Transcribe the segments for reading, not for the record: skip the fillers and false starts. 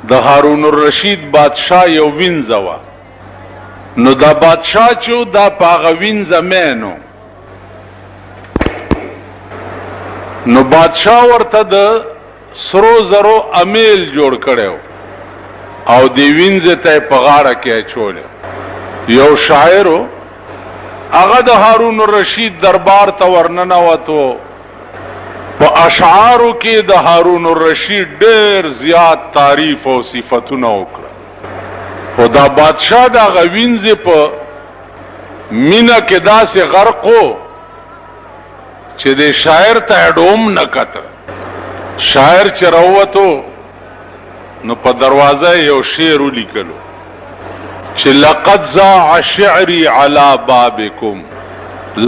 د هارون الرشید بادشاہ یو وینځوا نو دا بادشاہ چو دا پاغه وینځه مینو نو بادشاہ ورته د سرو زرو امیل جوړ کړو او دی وینځه ته په غاړه کې اچول یو شاعرو هغه د هارون الرشید دربار ته ورننه وته په اشعارو کې د هارون الرشید ډېر زیات تعریف او صفاتونه وکړه خدا بادشاہ دا غوینځه په مینا کې داسې غرقو چې د شاعر ته ډوم نه کتر شاعر چې راووتو نو په دروازه یو شعر ولیکلو چې لقد زاع شعري على بابكم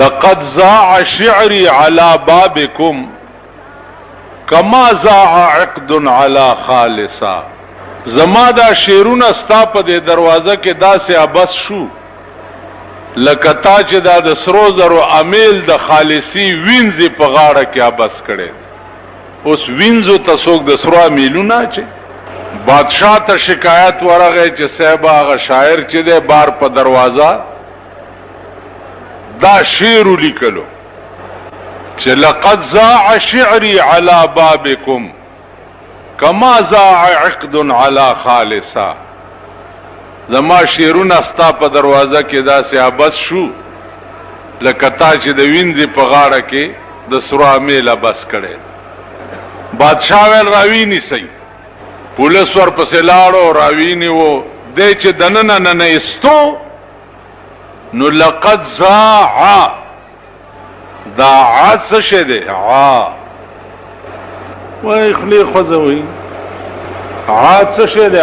لقد زاع شعري على بابكم كما زاع عقد على خالصا زما دا شعرونه ستا په دې دروازه کې داسې ابس شو لکه تا چې دا د سرو زرو امیل د خالصي وینځي په غاړه کې ابس کړي اوس وینځو ته څوک د سرو امیلونه چې بادشاہ ته شکایت ورغی چې صاحب هغه شاعر چې دی بار په دروازه دا شعر لیکلو چې لقد زاع شعري على بابكم كما زاع عقد على خالصا زما شعرونه ستا په دروازه کې داسې ابس شو لکه تا چې د وینځي په غاړه کې د سرو امیل ابس کړي بادشاہ ویل راویني سي پولیس ور پسې لاړو راویني وو دې چې دننه نه استو نو لقد زاع دا عاد څه شه دی وای خلی خوځوي عاد څه شه دی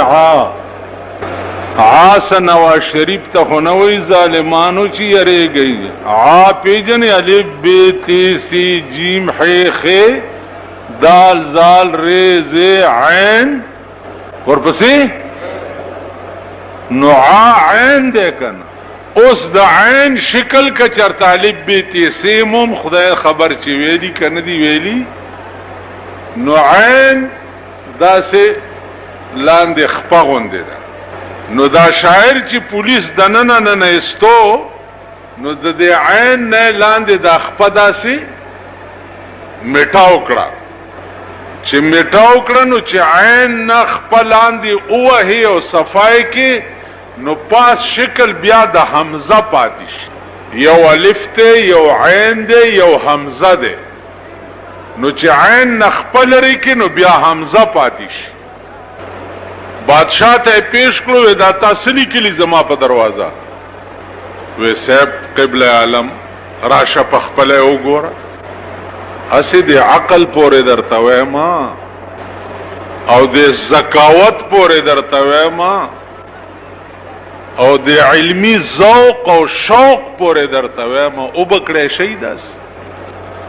حسن نواز شریف ته هنوي ظالمانو چې یریږي پیجن الف ب ت س ج ح خ دال زال ر ز عین ورپسې نو عین دې کنه اوس د عین شکل کا چرته الف ب ت س مم خدای خبر چې ویلي کنه دی ویلي نو عین داسې لاندې خپغوندې ده نو دا شاعر چې پولیس دننه نه استو نو د دې عین نه لاندې د خپدا سي میټاو کړه چې میټاو کړه نو چې عین نه خپلاندې اوه او صفای کې نو پاس شکل بیا د حمزه پاتې یو الف ته یو عین ده یو حمزه ده نو چې عین نه خپل لري کې نو بیا حمزه پاتې بادشاہ ته پیش کړو دا تاسو لیکلي زما په دروازه وې صاحب قبله عالم راشه په خپل وګوره اسی د عقل پورې درته وایم او د زکاوت پورې درته وایم او د علمی ذوق او شوق پورې درته وایم او بکړې شي داس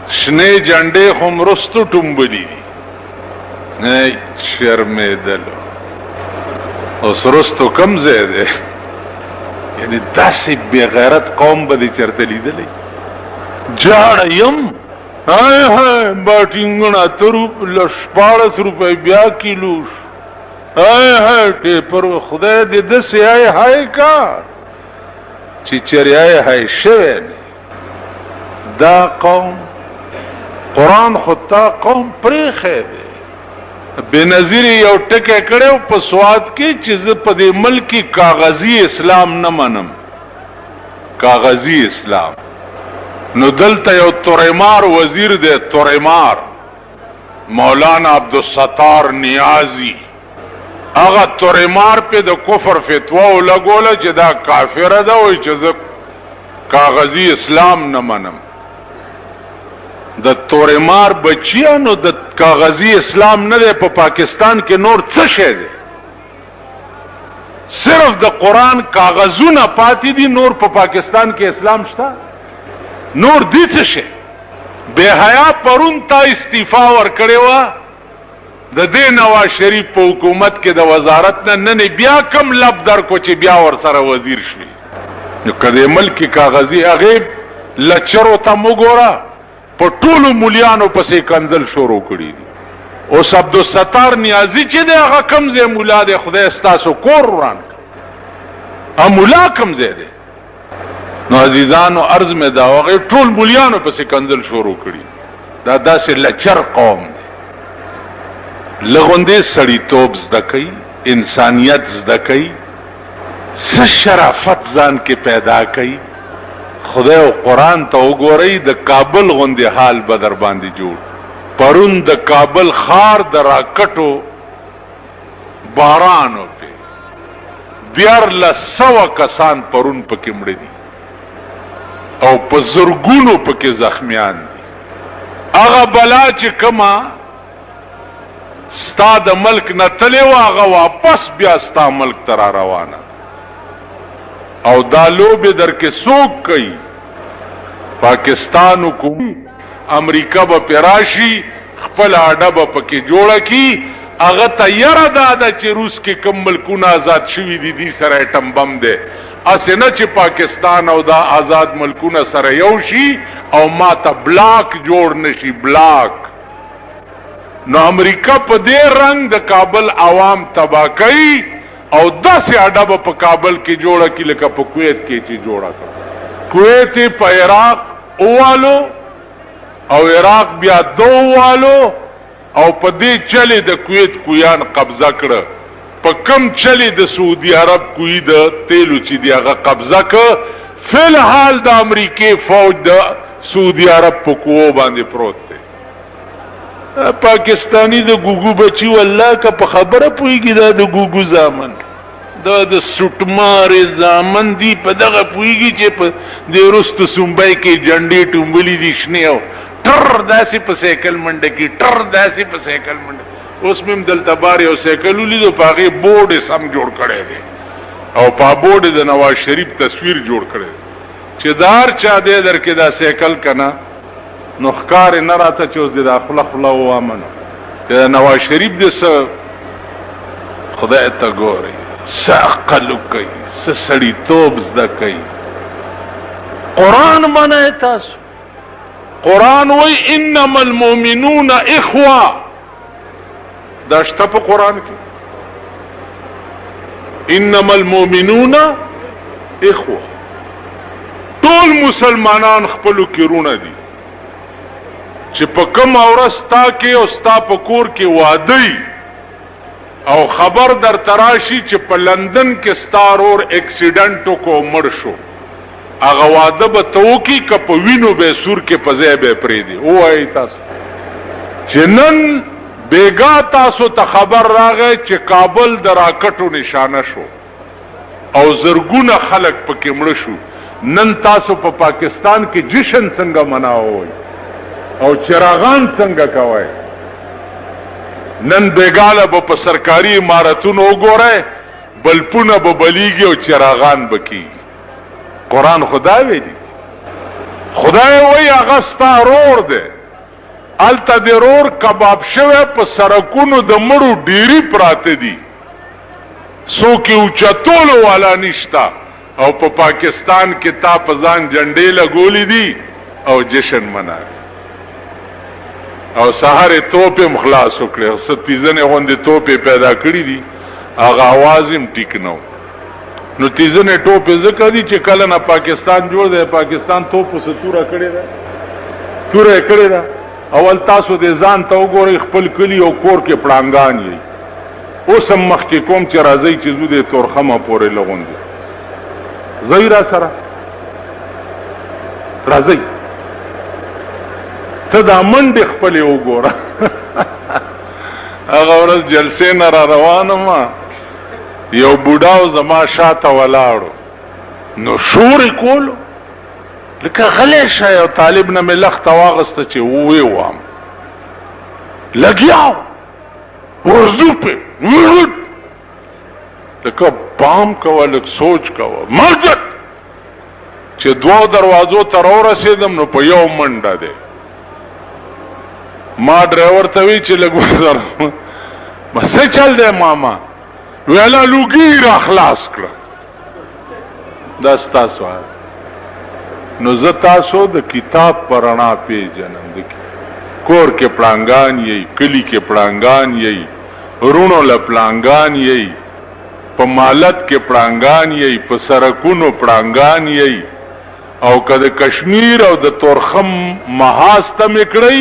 شنه جنډې هم رستو ټومبلي نه شرمېدل او سرستو کم زیده یعنی داسې بے غیرت قوم به چرته لیدلې جاړ یم هاي هاي باټینګنا تروپ لشپاړس روپے بیا کیلوش هاي هاي ټیپر خدای دې د سیای هاي کا چې چریای هاي شوه دا قوم قران خطا قوم پرېخه دی بنظیر یو ټکه کړو په سواد کې چې په دې ملکی کاغذی اسلام نه منم کاغذی اسلام نو دلته یو تورمار وزیر دی تورمار مولانا عبدالستار نیازی هغه تورمار په د کفر فتوا ولګول چې دا کافر ده او چې کاغذی اسلام نه منم د تورمار بچیانو د کاغذی اسلام نه دی په پاکستان کې نور څه شی دی صرف د قران کاغذونه پاتې دي نور په پاکستان کې اسلام شته نور دې څه شی بے حیا پرون تا استعفا ور کړی و د دې نواز شریف په حکومت کې د وزارت نه بیا کم لب در کو چې بیا ور سره وزیر شي نو کله ملک کاغذی هغه لچرو ته وګوره په ټولو مليانو پسې کنزل شروع کړی دي اوس عبدالستار نیازی چې دی هغه کم ځای مولا دی خدای ستاسو کور وران کړ مولا کم ځای دی نو عزیزانو عرض مې دا هغه ټول مولیانو پسې کنځل شروع کړي دا داسې لچر قوم دی لغوندې سړیتوب زده کوي انسانیت زده کوي څه شرافت ځان کې پیدا کوي خدای او قرآن ته وګورئ د کابل غوندې حال به در باندې جوړ پرون د کابل خار د راکټو بارانو په 1400 کسان پرون پکې مړه دي او په زرګونو پکې زخمیان دي هغه بلا چې کما ستا د ملک نه تلې و هغه واپس بیا ستا ملک ته را روانه او دا لوبې در کې څوک کوي پاکستان حکومت امریکا به پراشي خپل اډه به پکې جوړه کی هغه ته یره دا چې روس کې کوم ملکونه آزاد شوي دي دي سره اټم بم دی اسې نه چې پاکستان او دا آزاد ملکونه سره یو شي او ما ته بلاک جوړ نشي بلاک نو امریکا په دې رنگ د کابل عوام تباہ کوي او داسې اډه به په کابل کې جوړه کی لکه په کویت کې چې جوړه کړه کویت په عراق اوالو او عراق بیا دووالو او په دې چلی د کویت کویان قبضه کړه په کم چلی د سعودي عرب کوی د تیلو چې دی هغه قبضه کړه فی الحال د امریکای فوج د سعودي عرب په کوو باندې پروت دی پاکستانی د ګوګو بچی والله که په خبره پویږي دا د ګوګو زامن دا د سټمارې زامن دی په دغه پویږي چې په د رست سومبای کې جنډې ټومبلي دي شنه او ټر داسې په سایکل منډه کې ټر داسې په سایکل منډه اوس مم دلته بار یو سایکل ولیدو په هغه بورډ سم جوړ کړی دی او په بورډ د نواز شریف تصویر جوړ کړی چې دار چا دې درکې دا سایکل کنا نو ښکار نه راته چې اوس د داخله خلا و امنه چې نواز شریف دې څه خدای ته ګوري څه عقل کوي څه سړیتوب زده کوي قرآن منه تاسو قرآن وی انما المؤمنون اخوه دا شته په قرآن کې انما المؤمنون اخوه ټول مسلمانان خپلو کې رونه دي چې په کوم اورس تا کې او ستا په کور کې واده او خبر در تراشی چې په لندن کې ستارور اکسیډنټ کو مړ شو هغه واده به توکی که په وینو به سور کې پځای به پرې دی وای تاسو چې نن بیګا تاسو ته خبر راغی چې کابل د راکټو نشانه شو او زرګونه خلک پکې مړ شو نن تاسو په پاکستان کې جشن څنګه مناوئ او چراغان څنګه کوي نن بیګاله په سرکاري عمارتونو وګورئ بلپونه به بلیږي او چراغان بکی قرآن خدای ویلی خدای وی هغه ستا رور دی الته د رور کباب شوی په سرکونو د مړو ډیری پراته دي څوک یې اوچتولو والا نشتا او په پاکستان کې تا په ځان جنډې لګولې دي او جشن مناوي او سحر توپې مخلاص وکړي ستیزنې غوندې توپې پیدا کړې دي هغه आवाज هم ټیک نو نو تیزنې ټوپې ځکه دي چې کله نه پاکستان جوړ دی پاکستان توپو سه توره کړې ده توره کړې ده اول تاسو دې ځان ته وګورئ خپل کلی او کور کې پړانګان یې اوس هم مخکې کوم چې راځئ چې زو دې تورخمه پورې لغوندې ځئ را سره راځئ ته دا منډې خپلې وګوره هغه ورځ جلسې نه را روانه یو بوډاو زما شاته ولاړو نو شور کولو لکه غلی شه یو طالب نه مې لخته واغسته چې ووی وام لګیاو ورزو پې لکه پام کوه لک سوچ کوه مرجت چې دوه دروازو ته راورسېدم نو په یو منډه دی ما ډرایور ته وی چې لږ وزر څه چل دی ماما ویلا لوګي را خلاص کړه دا ستاسو نو زه تاسو د کتاب پرانا پیژنم کور کې پړانګان یې، کلی کې پړانګان یې، رونو له پړانګان یې، په مالت کې پړانګان یې، په سرکونو پړانګان یې، او که د کشمیر او د تورخم محاذ ته مې کړئ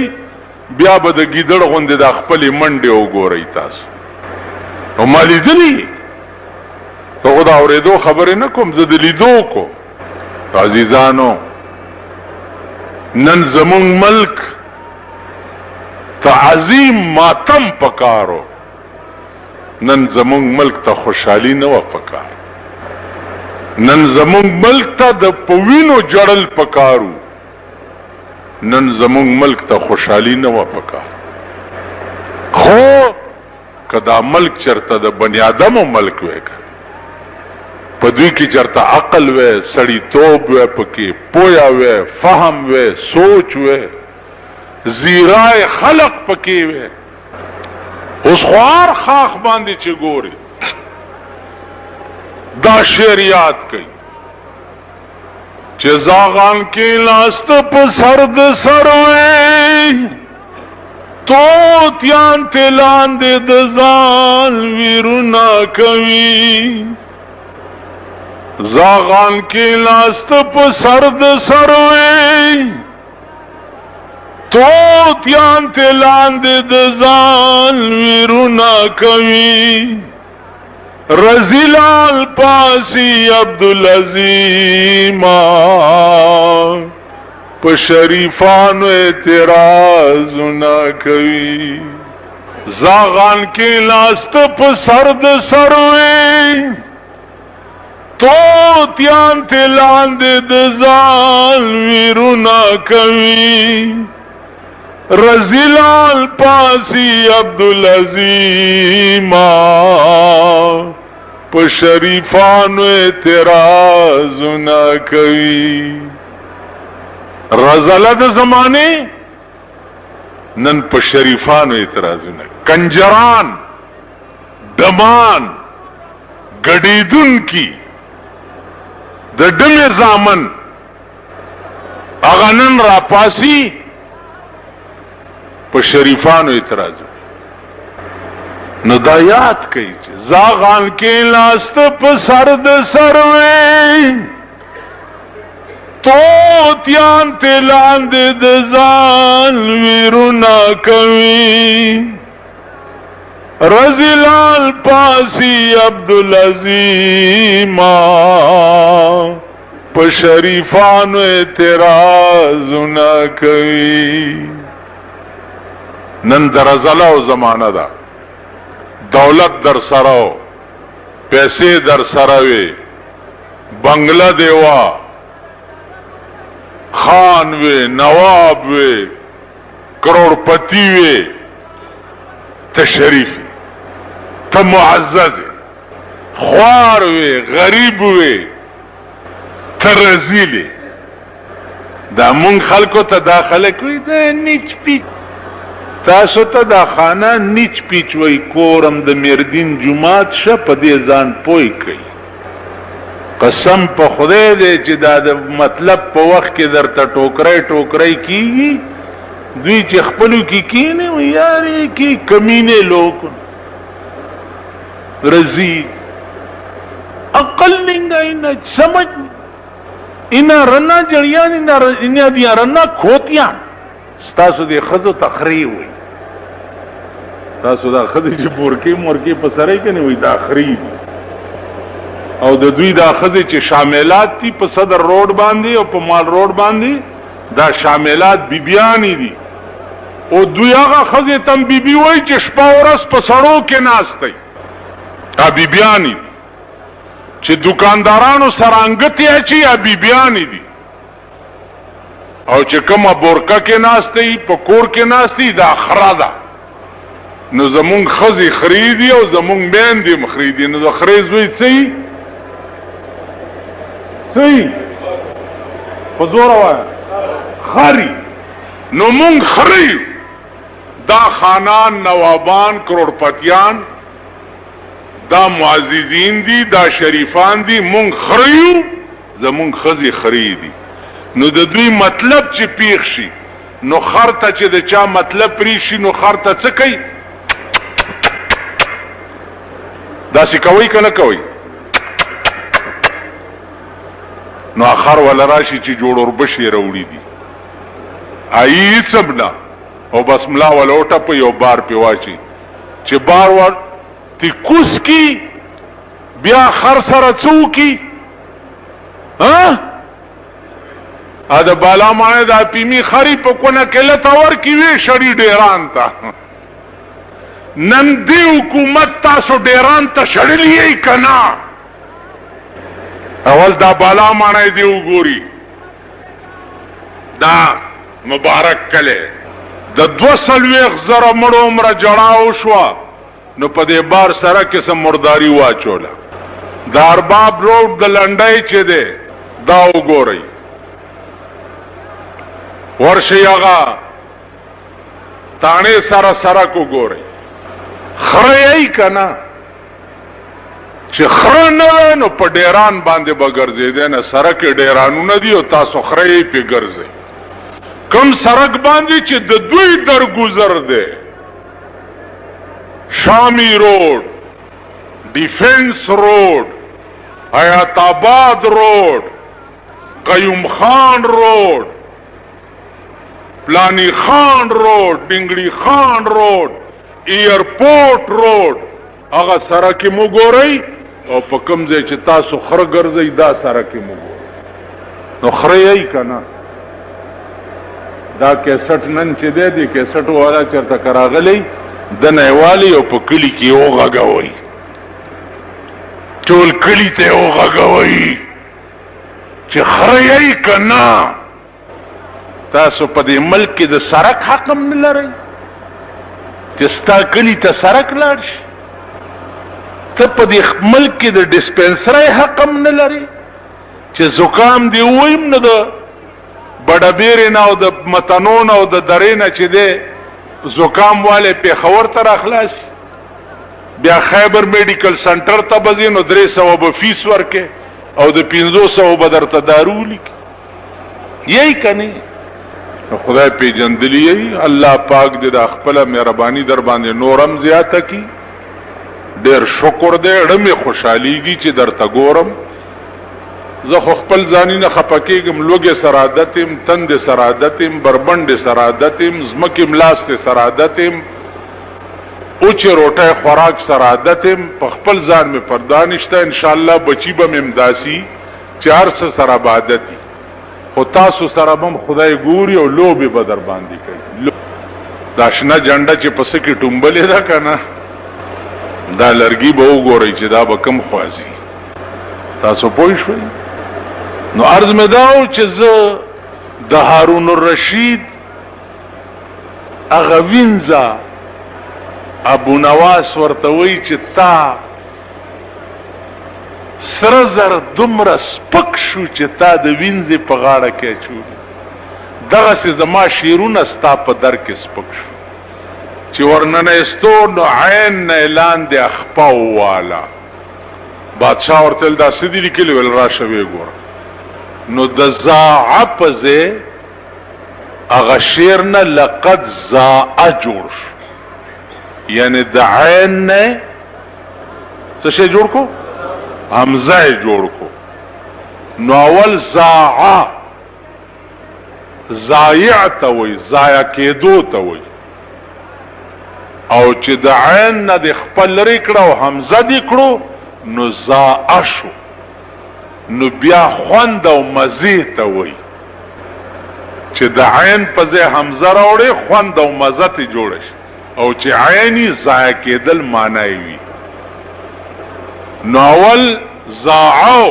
بیا به د ګیدړ غوندې د خپلې منډې وګورئ تاسو. نو ما لیدلي ته خو د اورېدو خبرې نه کوم، زه د لیدو کوم. عزیزانو نن زمونږ ملک ته عظیم ماتم پکارو، نن زمونږ ملک ته خوشحالي نه وه پکار، نن زمونږ ملک ته د پوینو جړل پکارو، نن زمونږ ملک ته خوشحالي نه وه پکار. خو که دا ملک چرته د بنی آدمو ملک وی، په دوی کې چرته عقل وی، سړیتوب وی، پکې پویا وی، فهم وی، سوچ وی، زیرای خلق پکې وی. اوس خوار خاخ باندې چې ګوري دا شعر یاد کړي چې زاغان کې لاست په سر د سر وی، توتیان ته لاندې د ځان ویرونه کوي. زاغان کې لاست په سر د سر وی، توتیان ته لاندې د ځان ویرونه کوي. رزیلال پاسی عبدالعظیم په شریفانو اعتراض نه کوي. زاغان کې لاست په سر د سر وی، توتیان ته لاندې د ځان ویرونه کوي. رزیلال پاسی عبدالعظیم په شریفانو اعتراض نه کوي. رزله د زمانه نن په شریفانو اعتراض نه. کنجران، دمان، گډیدون کی د ډمې زامن اغه نن را پاسی په شریفانو اعتراض. نو دا یاد کوي چې زاغان کې لاست په سر د سر وی، توتیان ته لاندې د ځان ویرونه کوي. رزیلال پاسی عبدالعظیم په شریفانو اعتراض نه کوي. نن در رزلو زمانه ده، دولت در سره، پیسې در سره وي، بنگله دیوا، خان وي، نواب وي، کروڑپتی وي، ته شریف، ته معزز، خوار وي، غریب وي، ته رزیل. دا مونږ خلکو ته داخله کوي د نیچ پیچ. تاسو ته دا خانه نیچ پیچ وی، کورم د مردین جماعت شه په دې ځان پوي کوي. قسم په خدای دې چې دا د مطلب په وخت کې درته ټوکرای ټوکرای کیږي، دوی چې خپلو کې کینه و یاري کی کمینه لوک رزی عقل ننگا انہ سمجھ انہ رنا جڑیان انہ دیا رنا کھوتیان. ستاسو دې خزو تخری وي، تاسو دا خزو چې پورکی مورکی پسره کنه وي دا خری، او د دوی دا خزو چې شاملات دي په صدر روډ باندې او په مال روډ باندې دا شاملات بیبیانی دي، او دوی هغه خزو تم بیبي وای چې شپه ورځ په سړو کې ناشته ا بیبیانی دي، چې دکاندارانو سرانګتی اچي ا بیبیانی دي، او چې کومه بورکه کې ناشته په کور کې ناشتي دا خراده. نو زمون خزي خریدي او زمون بیندې مخریدي. نو خریز وي څه څه په زور وای خري. نو مونږ خري دا خانان نوابان کروڑپتیان دا معززین دي دا شریفان دي مونږ خريو زمون خزي خريدي. نو د دوی مطلب چې پیښ شي نو خرته چې د چا مطلب پریشي نو خرته څه کوي داسې کوي که نه کوي نو اخر ولا راشي چې جوړ وربشي راوړي دي ای څبنا او بس ملا ولا وټه په یو بار په واچي چې بار ور تی کوس کی بیا خر سره څوکي ها ا د بالا معنی دا پیمی خری په کونه کله تاور کی وی شړی ډیران تا نن دی حکومت تاسو ډیران ته شړلی کنا اول دا بالا معنی دی وګوري دا مبارک کله د 200 زره مړو عمر جړاو شو نو په دې بار سره کې سم مرداري واچولا د ارباب روډ د لنډای چې ده دا وګورئ ورشي هغه تانه سره سره کو ګورئ خړی کنا چې خره نه نو په ډیران باندې بغرزیدل نه سره کې ډیرانونه دي او تاسو خړی په ګرځي کم سرک باندې چې د دوی درگذر ده شامی روڈ ڈیفنس روڈ حیات آباد روڈ قیوم خان روڈ پلانی خان روڈ ڈنگڑی خان روڈ ایئرپورٹ روڈ هغه سرک مو ګورئ او په کوم ځای چې تاسو خره ګرځئ دا سرک مو ګورئ نو خره یې کنه دا کیسټ نن چې دی کیسټ والا چرته کراغلی د نهوالی او په کلی کې وغږوي ټول کلی ته وغږوي چې خره یې کنه تاسو په دې ملک کې د سرک حق هم نه لرئ چې ستا کلی ته سرک لاړ شي ته په دې ملک کې د ډسپنسرۍ حق هم نه لرئ چې زکام دی ویم نه ده بڑا نه او د متنون او د درینه چې ده زکام والے پیښور ته راخلاص بیا خیبر میډیکل سنټر ته بځي نو 300 به فیس ورکې او د 500 به درته دارو لیک یہی کني خدای پیجندلی الله پاک دې د خپل مهرباني در باندې نورم زیاته کی ډېر شکر دې ډمه خوشحاليږي چې درته ګورم زه خپل ځاني نه خپکیږم لوګي سرادتم تند سرادتم بربند سرادتم زمکم لاست سرادتم اوچ روټه خوراک سرادتم په خپل ځان می پردانشته ان شاء الله بچی به امداسي 400 سرابادتي او تاسو سره بم خدای ګوري او لوبي به در باندې کوي داشنا جنډه چې پس کې ټومبلې ده کنه دا لرګي به وګورئ چې دا به کم خوازي تاسو پوه شئ نو عرض مې داو چې زه د هارون الرشید هغه وینځه ابو نواس ورته وی چې تا سره زر دومره سپک شو چې تا د وینځې په غاړه کې چولې دغسې زما شیرونه ستا په در کې سپک شو چې ورننه استو نو عین نه اعلان دی اخپا والا بادشاہ ورته دا سدي لیکلی ول راشه وی ګور نو د زاع پزه اغه شیر نه لقد زاع جوړ یعنی د عین نه څه شی جوړ کو حمزه جوړ کو نو اول زاع زایع ته وی زایا کېدو ته وی او چې د عین نه د خپل لري کړه او حمزه دی کړو نو زاع شو نو بیا خوند او مزه ته وی چې د عین په ځای حمزه راوړي خوند او مزه ته جوړ شي او چې عینی زایا کېدل معنی وي نو اول زاعو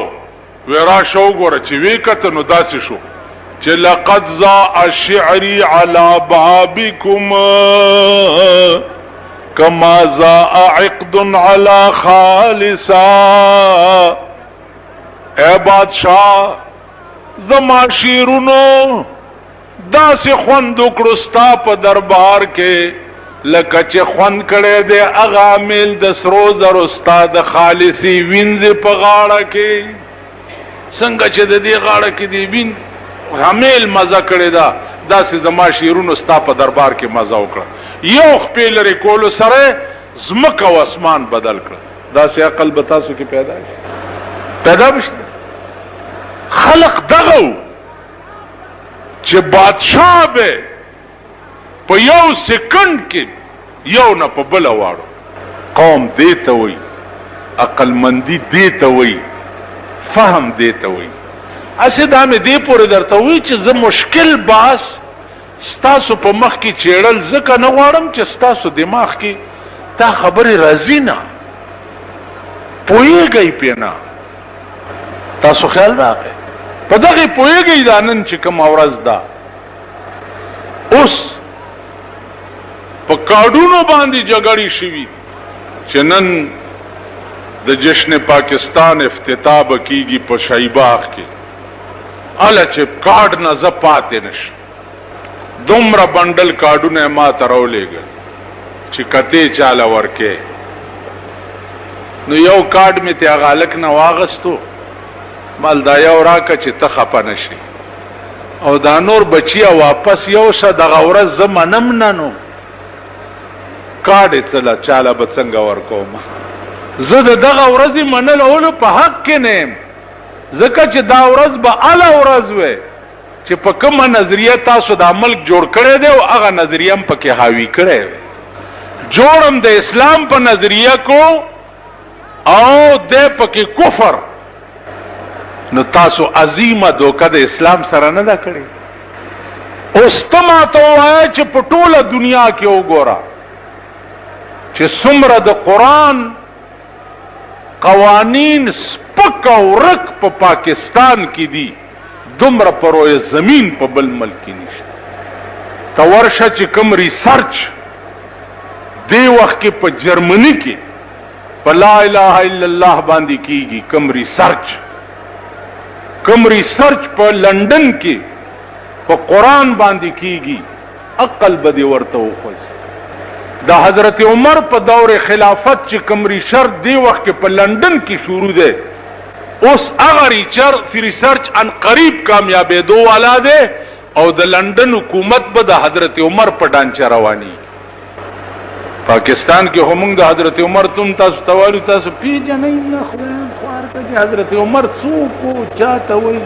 ورا شو ګوره چې وی کته نو داسې شو چې لقد زاء شعري على بابكم كما زاء عقد على خالصا اے بادشاہ زما شیرونو داسې خوند وکړو ستا په دربار کې لکه چې خوند کړی دی هغه میل د سرو زرو ستا د خالصي وینځې په غاړه کې څنګه چې د دې غاړه کې دی وین همیل مزه کړی دا داسې زما شیرونو ستا په دربار کې مزه وکړه، یو خپې لرې کولو سره ځمکه او اسمان بدل کړه. داسې عقل به تاسو کې پیدا بشته. خلق دغه چې بادشاہ به په یو سکند کې یو نه په بل واړو. قوم دیته وي، عقل مندي دیته وي، فهم دیته وي. اسه دا مې دې پورې درته وی چې زه مشکل باس ستاسو په مخ کې چیړل ځکه نه غواړم چې ستاسو دماغ کې دا خبرې راځي نه، پوهیږئ پې نه. تاسو خیال راغی په دغه پوهیږئ دا نن چې کوم ورځ ده اوس په کارډونو باندې جګړې شوي چې نن د جشن پاکستان افتتاح کیږي په شایباغ کې. اله چې کارډ نه ز پاتې نش دومره بندل کارډونه ما ترولېګل چې کته چاله ورکه. نو یو کارډ می ته غالک نه واغستو مال دا یو راکه چې ته خپه نشي او دا نور بچیا واپس یو شه دغه ورځ زمنم نه نو کارډ چلا چاله بڅنګ ورکوم. زه دغه ورځ منل اولو په حق کې نه ځکه چې دا ورځ به اعلی ورځ وي چې په کومه نظریه تاسو د ملک جوړ کړی دی او هغه نظریه هم پکې حاوی کړی وي. جوړم د اسلام په نظریه کو او د پکې کفر. نو تاسو عظیمه دوکه د اسلام سره نه دا کړی. اوس تما ته وایي چې په ټوله دنیا کې وګوره چې څومره د قرآن قوانین سپک او رک په پاکستان کې دي دومره پروی زمین په بل ملک کې نشته. تا ورشه چې کوم ریسرچ دی وخت کې په جرمني کې په لا اله الا الله باندې کیږي، کوم ریسرچ په لندن کې په قرآن باندې کیږي، عقل به دې ورته وخوځي. د حضرت عمر په دور خلافت چې کوم ریسرچ دی وخت کې په لندن کې شروع دی، اوس هغه ریسرچ ان قریب کامیابېدو والا دی او د لندن حکومت به د حضرت عمر په ډانچه رواني. پاکستان کې هم د حضرت عمر تم تاسو توالو تاسو پیژنئ نه خدای خوار ته حضرت عمر څوک چاته وایي